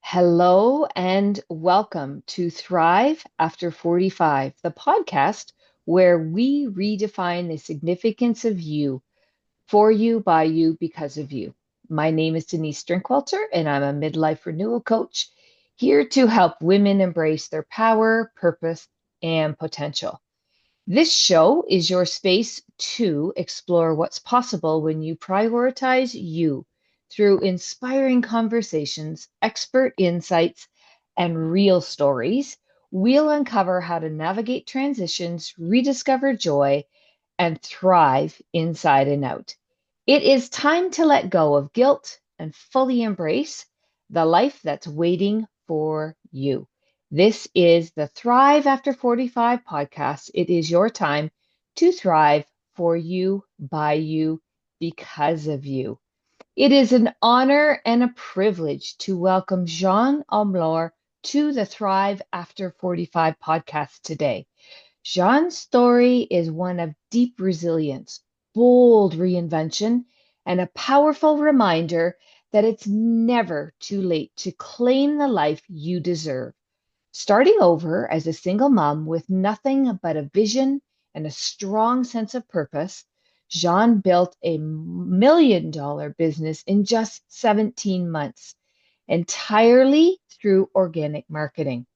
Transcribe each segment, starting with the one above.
Hello and welcome to Thrive After 45, the podcast where we redefine the significance of you, for you, by you, because of you. My name is Denise Drinkwalter, and I'm a midlife renewal coach here to help women embrace their power, purpose, and potential. This show is your space to explore what's possible when you prioritize you through inspiring conversations, expert insights, and real stories. We'll uncover how to navigate transitions, rediscover joy, and thrive inside and out. It is time to let go of guilt and fully embrace the life that's waiting for you. This is the Thrive After 45 podcast. It is your time to thrive for you, by you, because of you. It is an honor and a privilege to welcome Jeanne Omlor to the Thrive After 45 podcast today. Jeanne's story is one of deep resilience, bold reinvention, and a powerful reminder that it's never too late to claim the life you deserve. Starting over as a single mom with nothing but a vision and a strong sense of purpose, Jeanne built a $1 million business in just 17 months, entirely through organic marketing.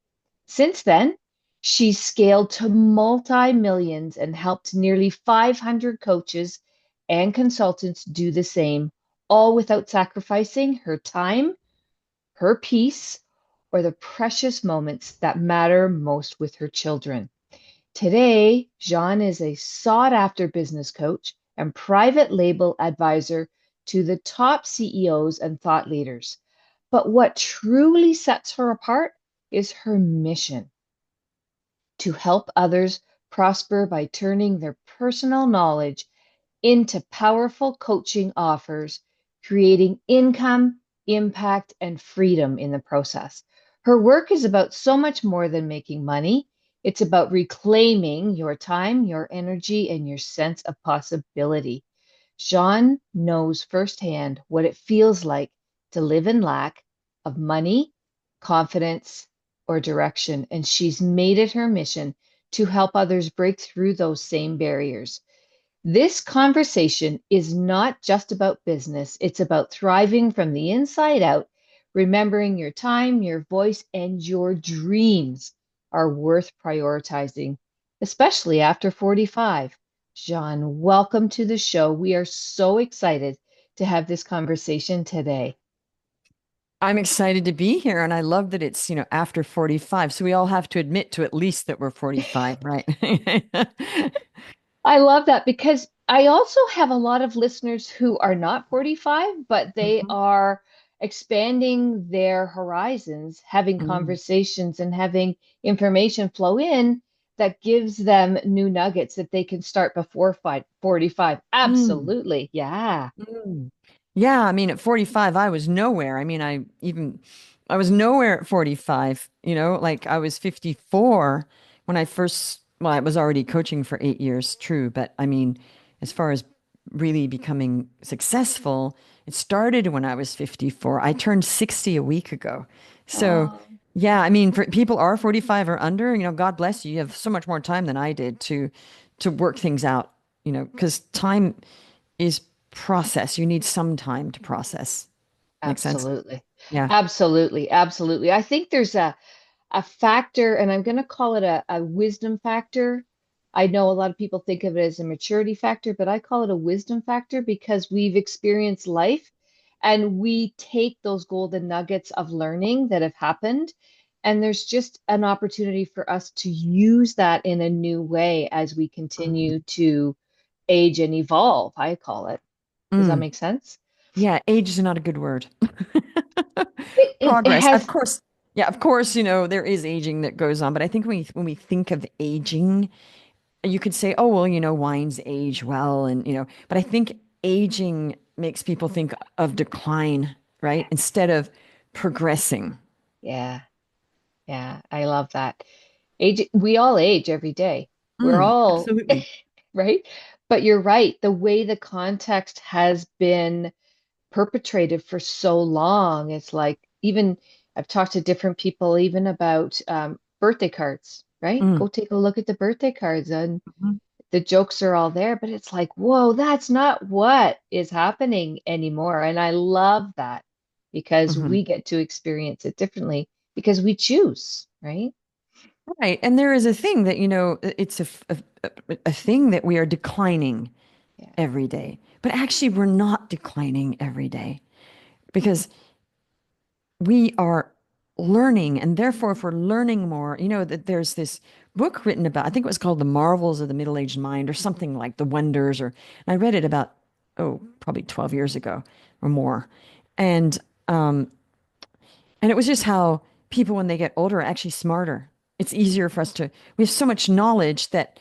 Since then, she's scaled to multi-millions and helped nearly 500 coaches and consultants do the same, all without sacrificing her time, her peace, or the precious moments that matter most with her children. Today, Jeanne is a sought after business coach and private label advisor to the top CEOs and thought leaders. But what truly sets her apart is her mission to help others prosper by turning their personal knowledge into powerful coaching offers, creating income, impact, and freedom in the process. Her work is about so much more than making money. It's about reclaiming your time, your energy, and your sense of possibility. Jeanne knows firsthand what it feels like to live in lack of money, confidence, or direction, and she's made it her mission to help others break through those same barriers. This conversation is not just about business, it's about thriving from the inside out, remembering your time, your voice, and your dreams are worth prioritizing, especially after 45. Jeanne, welcome to the show. We are so excited to have this conversation today. I'm excited to be here, and I love that it's after 45. So we all have to admit to at least that we're 45, right? I love that because I also have a lot of listeners who are not 45, but they Mhm. are expanding their horizons, having Mm. conversations and having information flow in that gives them new nuggets that they can start before 45. Mm. Absolutely. Yeah. Mm. Yeah, I mean, at 45, I was nowhere. I mean, I was nowhere at 45, like I was 54 when well, I was already coaching for 8 years, true. But I mean, as far as really becoming successful, it started when I was 54. I turned 60 a week ago. So, Oh, yeah, I mean, for people are 45 or under, God bless you. You have so much more time than I did to work things out, because time is process. You need some time to process. Make sense? absolutely. Yeah. Absolutely. Absolutely. I think there's a factor, and I'm going to call it a wisdom factor. I know a lot of people think of it as a maturity factor, but I call it a wisdom factor because we've experienced life and we take those golden nuggets of learning that have happened. And there's just an opportunity for us to use that in a new way as we continue to age and evolve, I call it. Does that Mm. make sense? Yeah, age is not a good word. It Progress. Of has, course. Yeah, of course, there is aging that goes on, but I think when we think of aging, you could say, oh, well, wines age well and but I think aging makes people think of decline, right? Instead of progressing. yeah, yeah, I love that. Age, we all age every day. We're all, Absolutely. right? But you're right. The way the context has been perpetrated for so long, it's like even I've talked to different people even about birthday cards, right? Mm, Go take a look at the birthday cards, and mhm, the jokes are all there, but it's like, whoa, that's not what is happening anymore. And I love that because mhm. we get to experience it differently because we choose, right? Right. And there is a thing that, it's a thing that we are declining Yeah. every day. But actually, we're not declining every day because we are learning. And therefore, if we're learning more, that there's this book written about, I think it was called The Marvels of the Middle-Aged Mind or something like The Wonders, and I read it about, probably 12 years ago or more. And, um, and it was just how people, when they get older, are actually smarter. It's easier for us we have so much knowledge that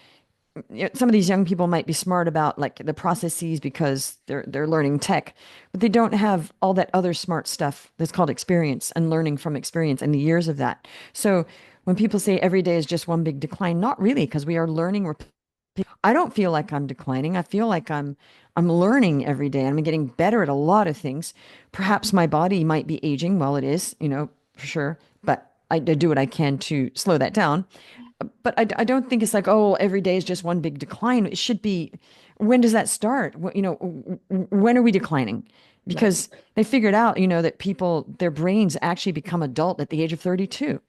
some of these young people might be smart about like the processes because they're learning tech, but they don't have all that other smart stuff that's called experience and learning from experience and the years of that. So when people say every day is just one big decline, not really, because we are learning. I don't feel like I'm declining. I feel like I'm learning every day. I'm getting better at a lot of things. Perhaps my body might be aging. Well, it is, for sure. But I do what I can to slow that down. But I don't think it's like, oh, every day is just one big decline. It should be, when does that start? When are we declining? Right. Because they figured out, that people, their brains actually become adult at the age of 32.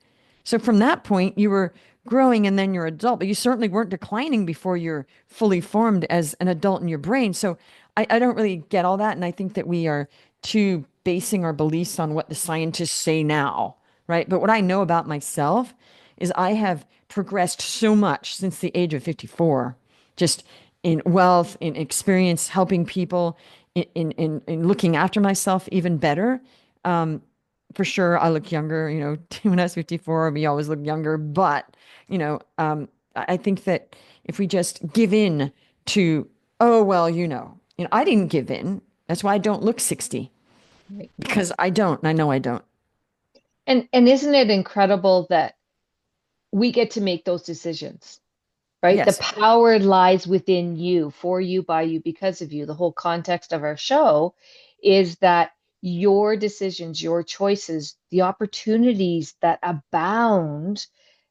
So from that point, you were growing and then you're adult, but you certainly weren't declining before you're fully formed as an adult in your brain. So I don't really get all that. And I think that we are too basing our beliefs on what the scientists say now, right? But what I know about myself is I have progressed so much since the age of 54, just in wealth, in experience, helping people, in looking after myself even better. For sure, I look younger, when I was 54, we always look younger. But, I think that if we just give in to, oh, well, I didn't give in. That's why I don't look 60 Right. because I don't. And I know I don't. And isn't it incredible that we get to make those decisions? Right? The Yes. power lies within you, for you, by you, because of you. The whole context of our show is that your decisions, your choices, the opportunities that abound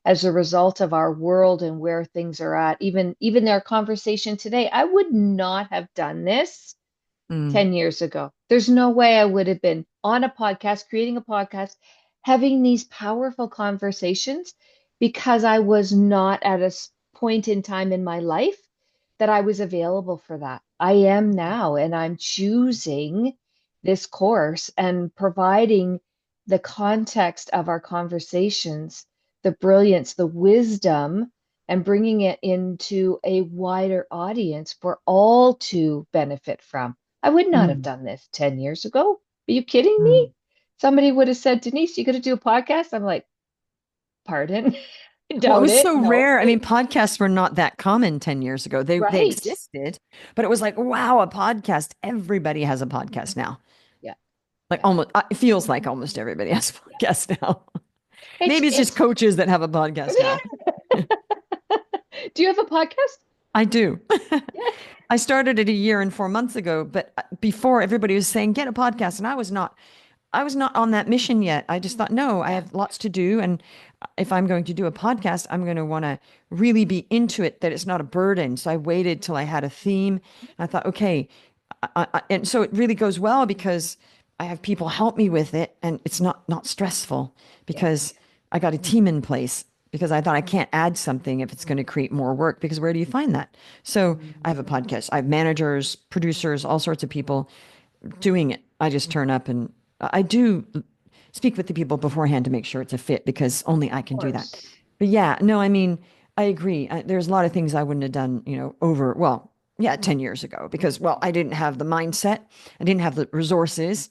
as a result of our world and where things are at, even our conversation today, I would not have done this Mm, 10 years ago. There's no way I would have been on a podcast, creating a podcast, having these powerful conversations because I was not at a point in time in my life that I was available for that. I am now, and I'm choosing this course and providing the context of our conversations, the brilliance, the wisdom, and bringing it into a wider audience for all to benefit from. I would not have mm, done this 10 years ago. Are you kidding me? mm. Somebody would have said, Denise, you got to do a podcast. I'm like, pardon? I Well, it doubt was it. so No. rare. I mean, podcasts were not that common 10 years ago. They Right. existed, but it was like, wow, a podcast. Everybody has a podcast now. Yeah. Like Yeah. almost, it feels like almost everybody has a Yeah. podcast now. It's Maybe it's just it's coaches that have a podcast now. Do you have a podcast? I do. Yeah. I started it a year and 4 months ago, but before everybody was saying, get a podcast. And I was not on that mission yet. I just thought, no, I Yeah. have lots to do. And if I'm going to do a podcast, I'm going to want to really be into it, that it's not a burden. So I waited till I had a theme. And I thought, okay. And so it really goes well because I have people help me with it and it's not stressful Yeah. because I got a team in place because I thought I can't add something if it's going to create more work because where do you find that? So I have a podcast. I have managers, producers, all sorts of people doing it. I just turn up and I do speak with the people beforehand to make sure it's a fit because only I Of can do that. course. But yeah, no, I mean, I agree. There's a lot of things I wouldn't have done, over, yeah, 10 years ago because, well, I didn't have the mindset. I didn't have the resources.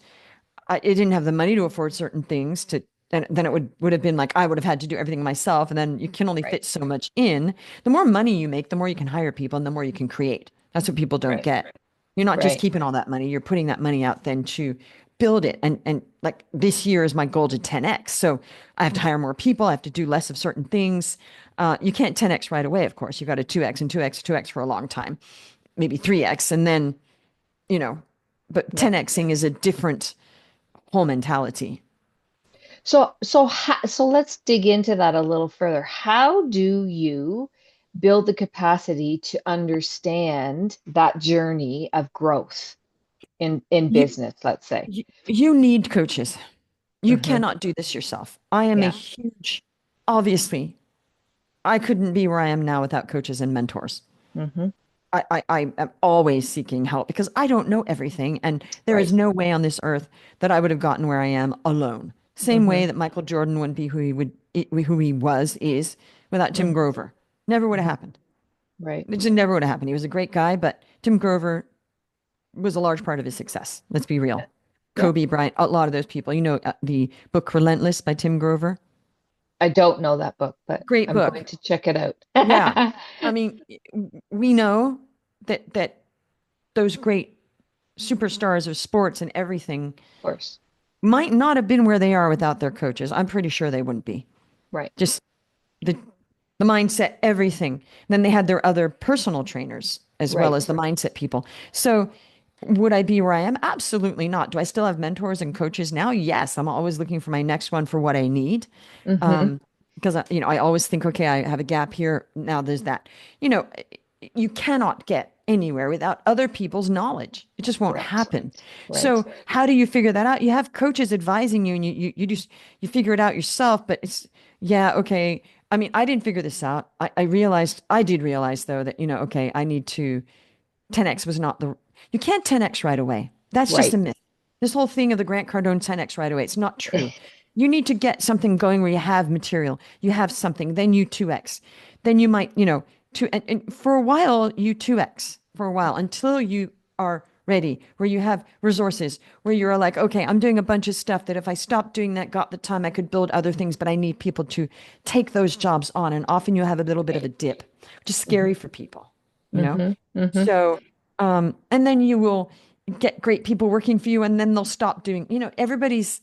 I didn't have the money to afford certain things and then it would have been like I would have had to do everything myself. And then you can only Right. fit so much in. The more money you make, the more you can hire people and the more you can create. That's what people don't Right. get. You're not just Right. keeping all that money. You're putting that money out then to build it. And like this year is my goal to 10x. So I have to hire more people. I have to do less of certain things. You can't 10x right away, of course. You got to 2x and 2x, 2x for a long time, maybe 3x. And then, you know, but Yeah. 10xing is a different whole mentality. So let's dig into that a little further. How do you build the capacity to understand that journey of growth in You, business, let's say? you need coaches. You Hmm. cannot do this yourself. I am a Yeah. huge, obviously, I couldn't be where I am now without coaches and mentors. Hmm. I am always seeking help because I don't know everything. And there is Right. no way on this earth that I would have gotten where I am alone. Same way Hmm. that Michael Jordan wouldn't be who he was, is without Tim Hmm. Grover. Never would have Hmm. happened. Right. It just never would have happened. He was a great guy, but Tim Grover was a large part of his success. Let's be real. Yeah. Yeah. Kobe Bryant, a lot of those people. The book Relentless by Tim Grover. I don't know that book, but Great I'm going book. to check it out. Yeah. Of I mean, we know that those great superstars of sports and everything course. might not have been where they are without their coaches. I'm pretty sure they wouldn't be. Right. Just the the mindset, everything. Then they had their other personal trainers as well as Right. the mindset people. So would I be where I am? Absolutely not. Do I still have mentors and coaches now? Yes. I'm always looking for my next one for what I need. Hmm. Because I always think, okay, I have a gap here. Now there's that. You know, you cannot get anywhere without other people's knowledge. It just won't Correct. happen. Right. So how do you figure that out? You have coaches advising you, and you just you figure it out yourself. But it's yeah, okay. I mean, I didn't figure this out. I did realize though that okay, I need to 10x was not the you can't 10x right away. That's just a Right. myth. This whole thing of the Grant Cardone 10x right away, it's not true. You need to get something going where you have material, you have something, then you 2x. Then you might, and for a while, you 2x for a while until you are ready, where you have resources, where you're like, okay, I'm doing a bunch of stuff that if I stopped doing that, got the time, I could build other things, but I need people to take those jobs on. And often you have a little bit of a Right. dip, which is Hmm. scary for people, you know? Hmm. Hmm. So, and then you will get great people working for you, and then they'll stop doing, everybody's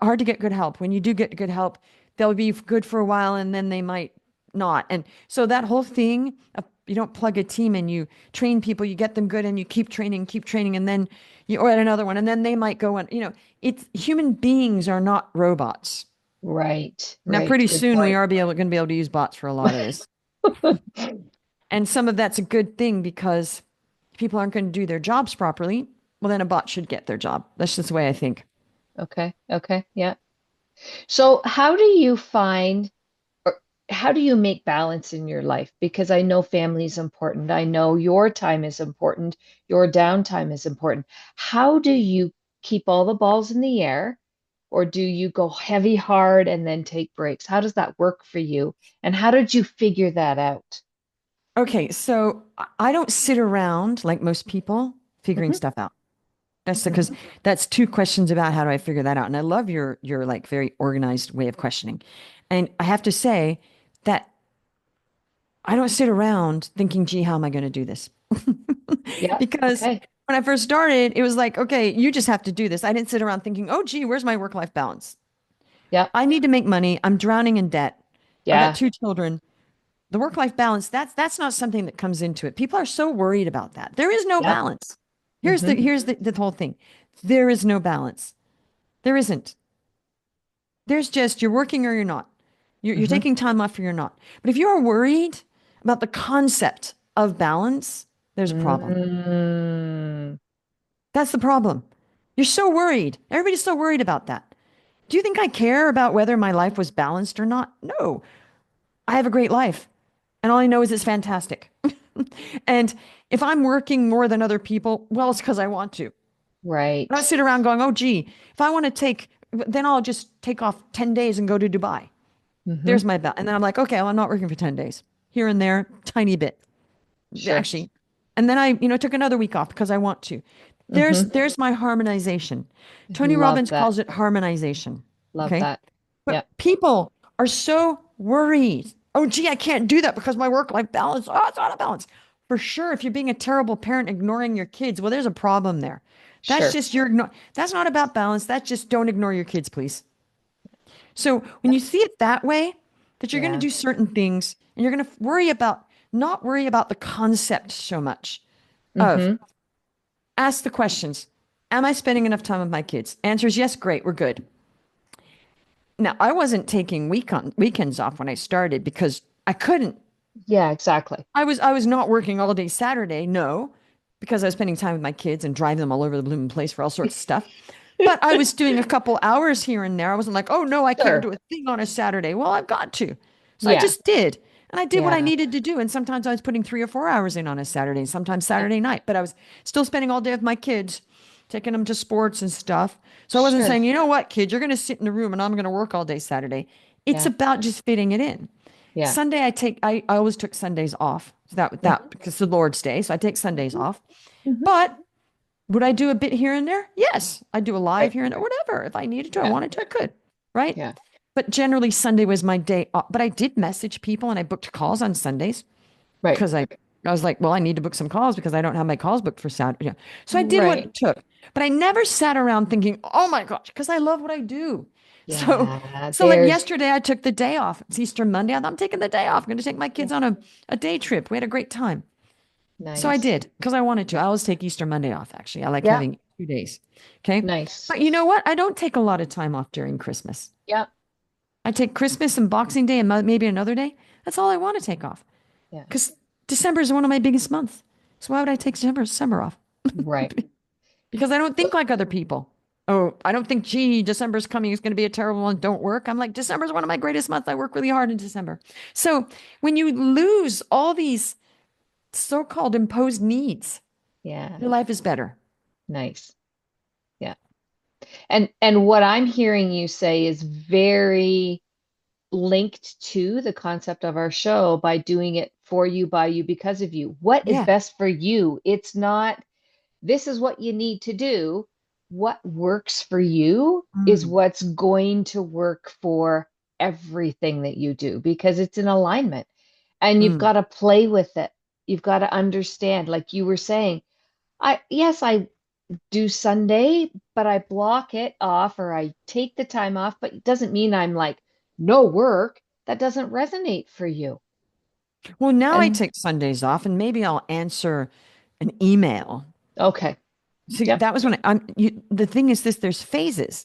hard to get good help. When you do get good help, they'll be good for a while and then they might not. And so that whole thing, you don't plug a team and you train people, you get them good and you keep training, and then you or at another one, and then they might go and, it's human beings are not robots. Right. Now, Right. pretty Good soon we point. are going to be able to use bots for a lot of this. And some of that's a good thing because if people aren't going to do their jobs properly, well, then a bot should get their job. That's just the way I think. Okay. Okay. Yeah. So how do you find or how do you make balance in your life? Because I know family is important. I know your time is important. Your downtime is important. How do you keep all the balls in the air, or do you go heavy hard and then take breaks? How does that work for you? And how did you figure that out? Okay, so I don't sit around like most people figuring Hmm. stuff out. That's because Hmm. that's two questions about how do I figure that out. And I love your like very organized way of questioning. And I have to say that I don't sit around thinking, gee, how am I going to do this? Yeah. Because Okay. when I first started, it was like, okay, you just have to do this. I didn't sit around thinking, oh, gee, where's my work-life balance? Yeah. I need to make money. I'm drowning in debt. I got Yeah. two children. The work-life balance, that's not something that comes into it. People are so worried about that. There is no Yeah. balance. Hmm. Here's the whole thing. There is no balance. There isn't. There's just you're working or you're not. You're Hmm. taking time off or you're not. But if you're worried about the concept of balance, there's a problem. Mm. That's the problem. You're so worried. Everybody's so worried about that. Do you think I care about whether my life was balanced or not? No. I have a great life. And all I know is it's fantastic. And if I'm working more than other people, well, it's because I want to. I don't Right. sit around going, oh, gee, if I want to take, then I'll just take off 10 days and go to Dubai. Hmm. There's my bet. And then I'm like, okay, well, I'm not working for 10 days. Here and there, tiny bit, Sure. actually. And then I took another week off because I want to. There's Hmm. there's my harmonization. Tony Love Robbins that. calls it harmonization. Love Okay. that. But Yeah. people are so worried. Oh, gee, I can't do that because my work-life balance. Oh, it's out of balance. For sure, if you're being a terrible parent, ignoring your kids, well, there's a problem there. That's Sure. just that's not about balance. That's just don't ignore your kids, please. So when you see it that way, that you're going to Yeah. do certain things and you're going to not worry about the concept so much of Hmm. ask the questions. Am I spending enough time with my kids? Answer is yes, great, we're good. Now, I wasn't taking weekends off when I started because I couldn't. Yeah, exactly. I was not working all day Saturday, no, because I was spending time with my kids and driving them all over the blooming place for all sorts of stuff. But I was doing a couple hours here and there. I wasn't like, oh no, I can't Sure. do a thing on a Saturday. Well, I've got to. So I Yeah. just did. And I did what I Yeah. needed to do. And sometimes I was putting 3 or 4 hours in on a Saturday, sometimes Yeah. Saturday night. But I was still spending all day with my kids, taking them to sports and stuff. So I wasn't Sure. saying, you know what, kid, you're going to sit in the room and I'm going to work all day Saturday. It's Yeah. about just fitting it in. Yeah. Sunday, I always took Sundays off. So that Hmm. because it's the Lord's Day. So I take Sundays Hmm. off. Hmm. But would I do a bit here and there? Yes. I do a live Right. here and there, whatever. If I needed to, I Yeah. wanted to, I could. Right. Yeah. But generally, Sunday was my day off. But I did message people and I booked calls on Sundays Right. because I was like, well, I need to book some calls because I don't have my calls booked for Saturday. Yeah. So I did what Right. it took. But I never sat around thinking, oh my gosh, because I love what I do. So, Yeah. so like There's yesterday, I took the day off. It's Easter Monday. I'm taking the day off. I'm going to take my yeah. kids on a day trip. We had a great time. So I Nice. did because I wanted to. I always take Easter Monday off, actually. I like Yeah. having 2 days. Okay. Nice. But you know what? I don't take a lot of time off during Christmas. Yeah. I take Christmas and Boxing Day and maybe another day. That's all I want to take off Yeah. because December is one of my biggest months. So why would I take December off? Right. Because I don't So, think like other people. Oh, I don't think, gee, December's coming. It's going to be a terrible one. Don't work. I'm like, December's one of my greatest months. I work really hard in December. So when you lose all these so-called imposed needs, yeah. your life is better. Nice. Yeah. And what I'm hearing you say is very linked to the concept of our show by doing it for you, by you, because of you. What is Yeah. best for you? It's not, this is what you need to do. What works for you is Mm, what's going to work for everything that you do because it's in alignment. And you've mm. got to play with it. You've got to understand, like you were saying, yes, I do Sunday, but I block it off or I take the time off, but it doesn't mean I'm like, no work. That doesn't resonate for you. Well, now I And take Sundays off and maybe I'll answer an email. okay. See, Yep. that was when the thing is this, there's phases.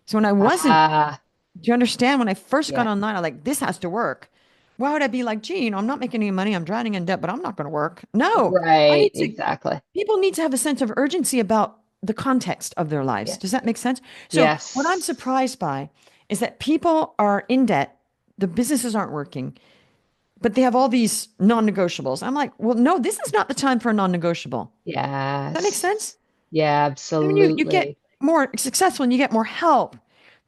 So when I wasn't, Ah, do you understand? When I first got yeah. online, I like, this has to work. Why would I be like, gee, I'm not making any money. I'm drowning in debt, but I'm not going to work. No, I Right. need to, Exactly. people need to have a sense of urgency about the context of their lives. Yeah. Does that make sense? So what I'm Yes. surprised by is that people are in debt. The businesses aren't working, but they have all these non-negotiables. I'm like, well, no, this is not the time for a non-negotiable. Does that make Yes. sense? Yeah, And when you get absolutely. more successful and you get more help,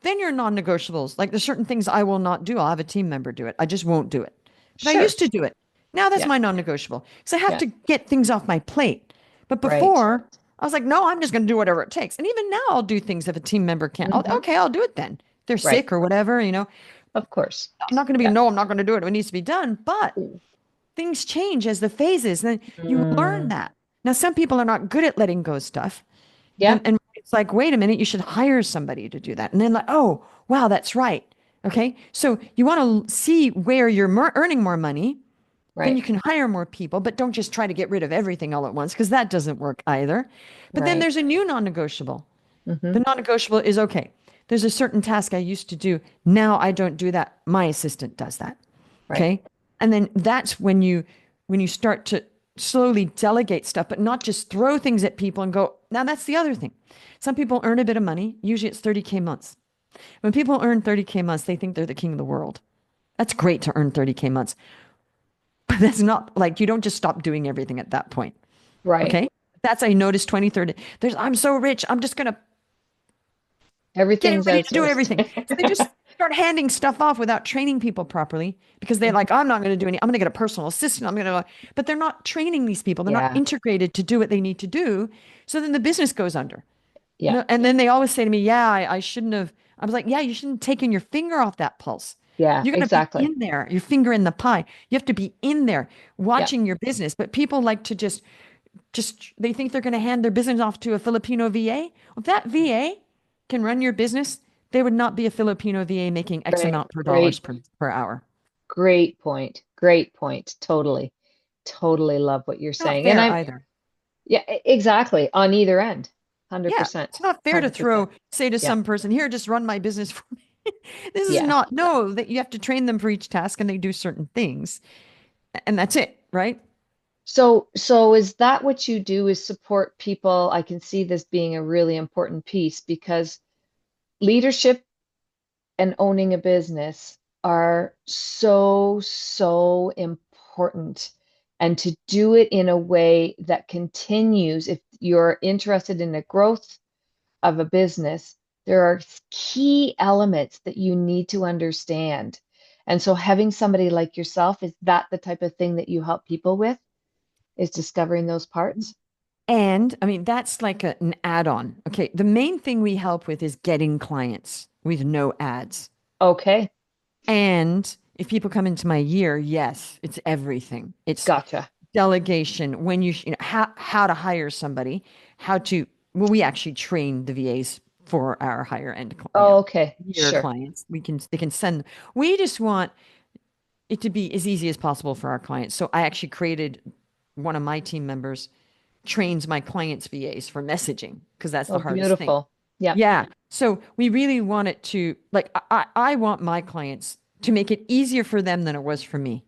then your non-negotiables, like there's certain things I will not do. I'll have a team member do it. I just won't do it. But I Sure. used to do it. Now that's Yeah. my non-negotiable because I have Yeah. to get things off my plate. But Right. before, I was like, no, I'm just going to do whatever it takes. And even now, I'll do things if a team member can't. Hmm. Okay, I'll do it then. If they're Right. sick or whatever. Of course. I'm not going to be, Yeah. no, I'm not going to do it. It needs to be done. But Ooh. things change as the phases, and you learn Mm. that. Now, some people are not good at letting go of stuff. Yeah. And it's like, wait a minute, you should hire somebody to do that. And then like, oh, wow, that's right. Okay. So you want to see where you're earning more money, then Right. you can hire more people, but don't just try to get rid of everything all at once because that doesn't work either. But then Right. there's a new non-negotiable. Hmm. The non-negotiable is okay. There's a certain task I used to do. Now I don't do that. My assistant does that. Right. Okay. And then that's when you start to slowly delegate stuff, but not just throw things at people and go, now that's the other thing. Some people earn a bit of money. Usually it's 30K months. When people earn 30K months, they think they're the king of the world. That's great to earn 30K months. But that's not like you don't just stop doing everything at that point. Right. Okay. That's I noticed 20, 30. I'm so rich. I'm just gonna get Everything's everybody to do outsourced. everything. So they just start handing stuff off without training people properly because they're Mhm. like, I'm not going to do any, I'm going to get a personal assistant. But they're not training these people. They're not Yeah. integrated to do what they need to do. So then the business goes under. Yeah. And then they always say to me, yeah, I shouldn't have. I was like, yeah, you shouldn't have taken your finger off that pulse. Yeah. You got to be Exactly. in there, your finger in the pie. You have to be in there Yeah. watching your business. But people like to just they think they're going to hand their business off to a Filipino VA. Well, if that VA can run your business, they would not be a Filipino VA making X Great. amount per dollars Great. per hour. Great point. Great point. Totally. Totally love what you're Not saying. And fair I'm, either. yeah, exactly. On either end. Yeah, 100%. it's not fair to 100%. say to Yeah. some person, here, just run my business for me. This is Yeah. not, no, that you have to train them for each task and they do certain things. And that's it, right? So is that what you do is support people? I can see this being a really important piece because leadership and owning a business are so, so important. And to do it in a way that continues, if you're interested in the growth of a business, there are key elements that you need to understand. And so having somebody like yourself, is that the type of thing that you help people with, is discovering those parts? And I mean, that's like an add-on. Okay. The main thing we help with is getting clients with no ads. Okay, And if people come into my year, yes, it's everything. It's gotcha. delegation, when you know, how to hire somebody, how to, well, we actually train the VAs for our higher end, Oh, okay, year sure. clients. They can send, we just want it to be as easy as possible for our clients. So I actually created one of my team members trains my clients' VAs for messaging because that's the Oh, hardest thing. beautiful. Yep. Yeah. So we really want it to, like, I want my clients to make it easier for them than it was for me.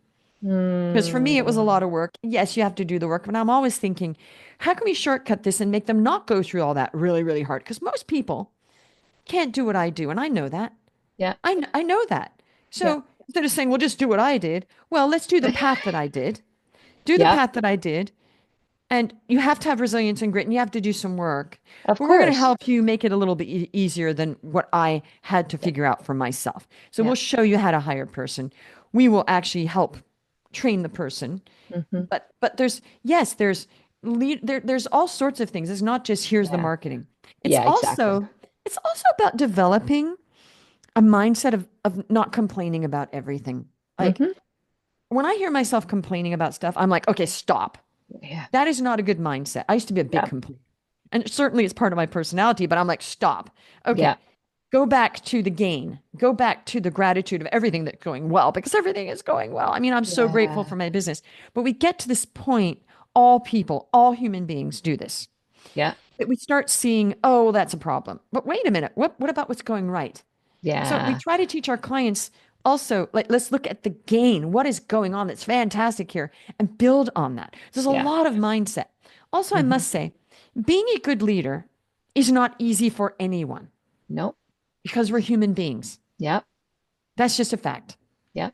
Because for me, it was a Mm, lot of work. Yes, you have to do the work, but I'm always thinking, how can we shortcut this and make them not go through all that really, really hard? Because most people can't do what I do, and I know that. yeah, I know that. yeah. So instead of saying, well, just do what I did, well, let's do the path that I did. Do the Yeah, path that I did. And you have to have resilience and grit, and you have to do some work. of But we're going to course. help you make it a little bit easier than what I had to Yeah, figure out for myself. So yeah. we'll show you how to hire a person. We will actually help train the person. Hmm. But there's, yes, there's all sorts of things. It's not just here's the Yeah, marketing. It's yeah, exactly. also it's also about developing a mindset of not complaining about everything. Like Hmm. when I hear myself complaining about stuff, I'm like, okay, stop. Yeah, That is not a good mindset. I used to be a big yeah, complainer. And certainly it's part of my personality, but I'm like, stop. yeah, Okay. Go back to the gain. Go back to the gratitude of everything that's going well because everything is going well. I mean, I'm so grateful yeah, for my business. But we get to this point, all people, all human beings do this. yeah, That we start seeing, oh, well, that's a problem. But wait a minute. What about what's going right? So we yeah, try to teach our clients also, like, let's look at the gain. What is going on that's fantastic here and build on that. There's a yeah. lot of mindset. Also, I Hmm. must say, being a good leader is not easy for anyone Nope. because we're human beings. Yep, That's just a fact. yep,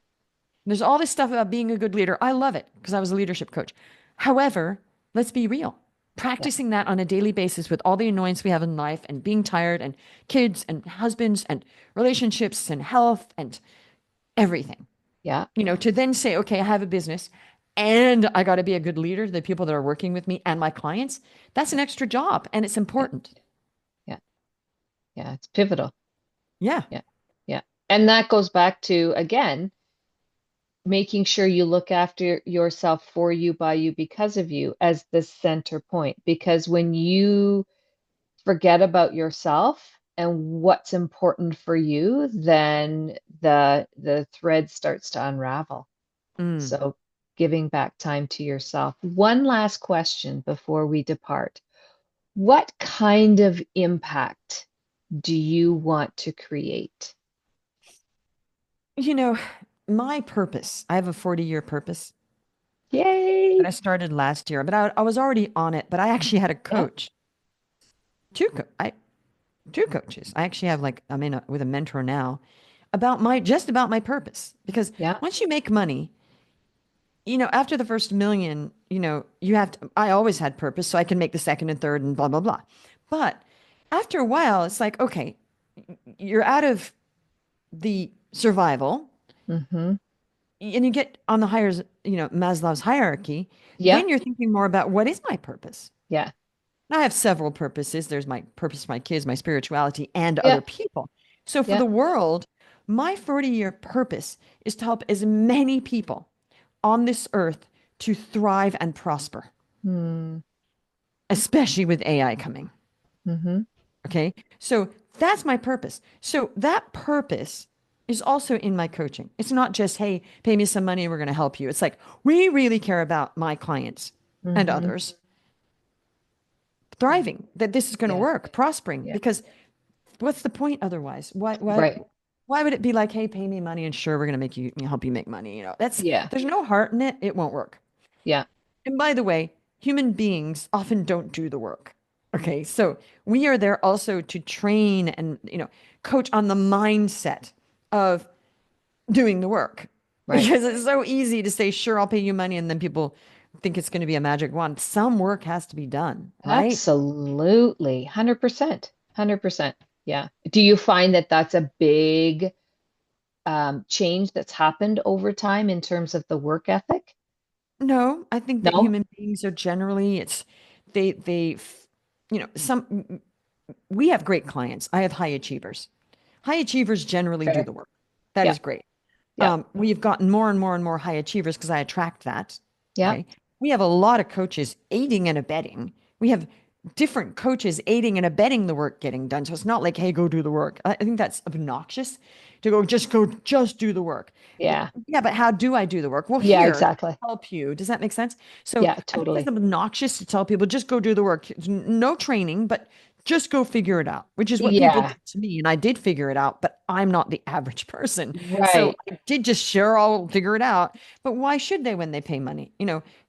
There's all this stuff about being a good leader. I love it because I was a leadership coach. However, let's be real. yeah, Practicing that on a daily basis with all the annoyance we have in life and being tired and kids and husbands and relationships and health and everything. yeah, To then say, okay, I have a business and I got to be a good leader to the people that are working with me and my clients. That's an yeah, extra job and it's yeah, important. yeah, yeah. It's pivotal. Yeah. Yeah, yeah. And that goes back to, again, making sure you look after yourself, for you, by you, because of you, as the center point. Because when you forget about yourself and what's important for you, then the thread starts to unravel. Mm. So giving back time to yourself. One last question before we depart. What kind of impact do you want to create? You know, my purpose, I have a 40-year purpose that Yay! I started last year, but I was already on it, but I actually had a Yeah. coach, two coaches. I actually have like, I'm with a mentor now just about my purpose. Because Yeah. once you make money, after the first million, you have to, I always had purpose so I can make the second and third and blah, blah, blah. But after a while, it's like, okay, you're out of the survival Mm-hmm. and you get on the higher, Maslow's hierarchy. Yeah. Then you're thinking more about what is my purpose? Yeah. I have several purposes. There's my purpose for my kids, my spirituality, and Yeah. other people. So for Yeah. the world, my 40-year purpose is to help as many people on this earth to thrive and prosper, Hmm. especially with AI coming. Mm-hmm. Okay. So that's my purpose. So that purpose is also in my coaching. It's not just, hey, pay me some money and we're going to help you. It's like, we really care about my clients and Mm-hmm. others thriving, that this is going to Yeah. work, prospering, Yeah. because what's the point otherwise? Why Right. Why would it be like, hey, pay me money and sure, we're going to make help you make money. Yeah. There's no heart in it. It won't work. Yeah. And by the way, human beings often don't do the work. Okay. So we are there also to train and, coach on the mindset of doing the work Right. because it's so easy to say, sure, I'll pay you money. And then people think it's going to be a magic wand. Some work has to be done, right? Absolutely. 100%. 100%. Yeah. Do you find that that's a big change that's happened over time in terms of the work ethic? No, I think that No? human beings are generally, some, we have great clients. I have high achievers. High achievers generally do Fair. the work. That Yeah. is great. Yeah. We've gotten more and more and more high achievers because I attract that. Yeah. Okay. We have a lot of coaches aiding and abetting. We have different coaches aiding and abetting the work getting done. So it's not like, hey, go do the work. I think that's obnoxious to just do the work. Yeah. Yeah, but how do I do the work? Well, Yeah, here, exactly. help you. Does that make sense? So Yeah, I think it's totally. obnoxious to tell people just go do the work. No training, but just go figure it out, which is what people Yeah. did to me. And I did figure it out, but I'm not the average person. So Right. I did just share, I'll figure it out. But why should they when they pay money?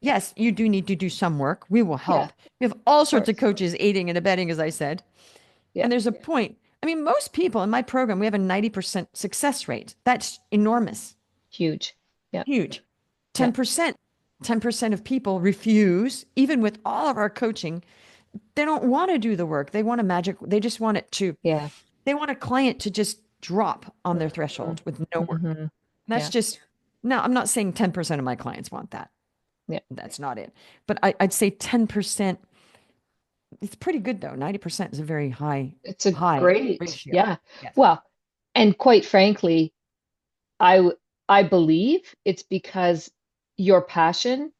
Yes, you do need to do some work. We will Yeah, help. We have all of sorts of course. coaches aiding and abetting, as I said. Yeah. And there's a point. I mean, most people in my program, we have a 90% success rate. That's enormous, Huge. Yeah. huge. Yeah. 10%. 10% of people refuse, even with all of our coaching, they don't want to do the work. They want a magic, they just want Yeah. they want a client to just drop on their Hmm. threshold with no work. Hmm. And that's Yeah. just, now I'm not saying 10% of my clients want that. Yeah. That's not it. But I'd say 10%, it's pretty good though. 90% is a very It's a high great. ratio. Yeah. Yes. Well, and quite frankly, I believe it's because your passion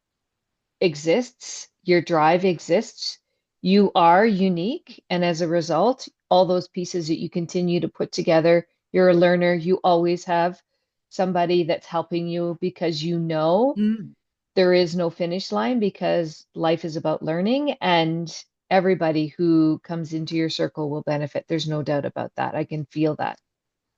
exists, your drive exists, you are unique, and as a result, all those pieces that you continue to put together, you're a learner, you always have somebody that's helping you because you know Mm. there is no finish line because life is about learning and everybody who comes into your circle will benefit. There's no doubt about that. I can feel that.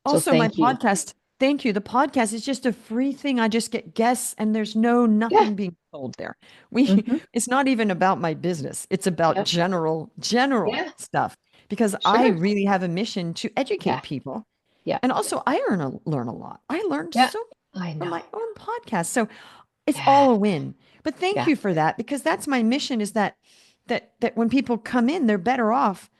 So Also, my thank you. podcast, thank you. The podcast is just a free thing. I just get guests and there's Yeah. nothing being sold there. Hmm. It's not even about my business. It's about Yeah. general Yeah. stuff because I Sure. really have a mission to Yeah. educate people. Yeah. And also learn a lot. I learned Yeah. so much I from my know. own podcast. So it's Yeah. all a win. But thank Yeah. you for that because that's my mission is that when people come in, they're better off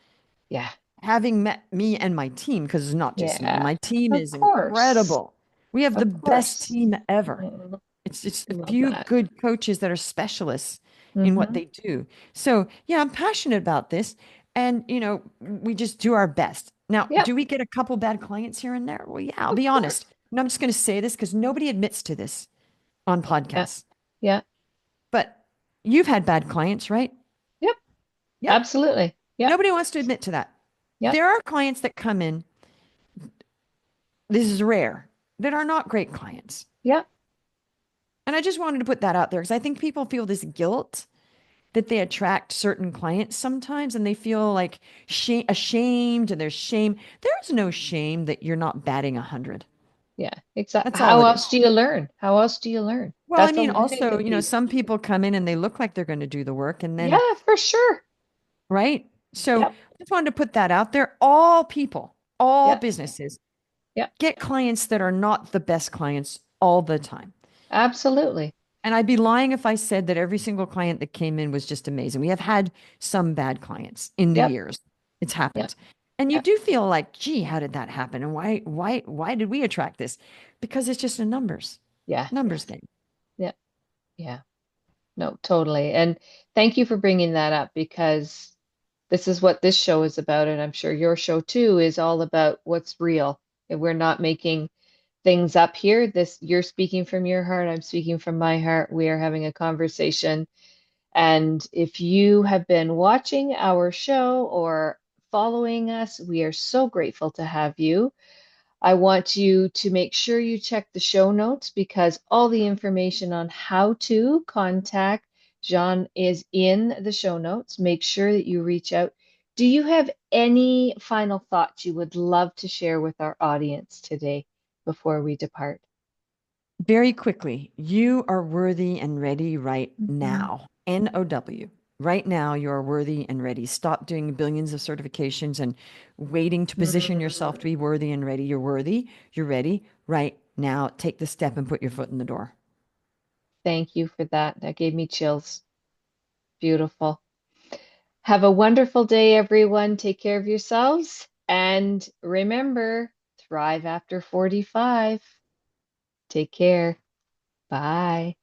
Yeah. having met me and my team, because it's not just me, Yeah. my team Of is course. incredible. We have the Of best course. team ever. Mm, It's a love few that. good coaches that are specialists in what Hmm. they do. So, yeah, I'm passionate about this. And, we just do our best. Now, Yep. do we get a couple bad clients here and there? Well, yeah, I'll Of be honest. course. And I'm just going to say this because nobody admits to this on Yeah. podcasts. Yeah. But you've had bad clients, right? Yep. Yep. Absolutely. Yep. Nobody wants to admit to that. Yep. There are clients that come in, this is rare, that are not great clients. Yep. And I just wanted to put that out there because I think people feel this guilt that they attract certain clients sometimes and they feel like ashamed and there's shame. There's no shame that you're not batting 100. Yeah. Exactly. That's all How it else is. do you learn? How else do you learn? Well, I That's a mean, learning also, piece. some people come in and they look like they're going to do the work and then, Yeah, for sure. right? So Yep. I just wanted to put that out there. All people, all Yep. businesses Yep. get clients that are not the best clients all the time. Absolutely. And I'd be lying if I said that every single client that came in was just amazing. We have had some bad clients in the Yep. years. It's Yep. happened. And you Yep. do feel like, gee, how did that happen? And why did we attract this? Because it's just a Yeah. numbers game. Yep. Yeah. No, totally. And thank you for bringing that up because this is what this show is about. And I'm sure your show too is all about what's real. And we're not making things up here. You're speaking from your heart. I'm speaking from my heart. We are having a conversation. And if you have been watching our show or following us, we are so grateful to have you. I want you to make sure you check the show notes because all the information on how to contact Jeanne is in the show notes. Make sure that you reach out Do you have any final thoughts you would love to share with our audience today before we depart? Very quickly, you are worthy and ready right Mhm. now. NOW. Right now, you are worthy and ready. Stop doing billions of certifications and waiting to position yourself to Mm. be worthy and ready. You're worthy, you're ready right now. Take the step and put your foot in the door. Thank you for that. That gave me chills. Beautiful. Have a wonderful day, everyone. Take care of yourselves. And remember, thrive after 45. Take care. Bye.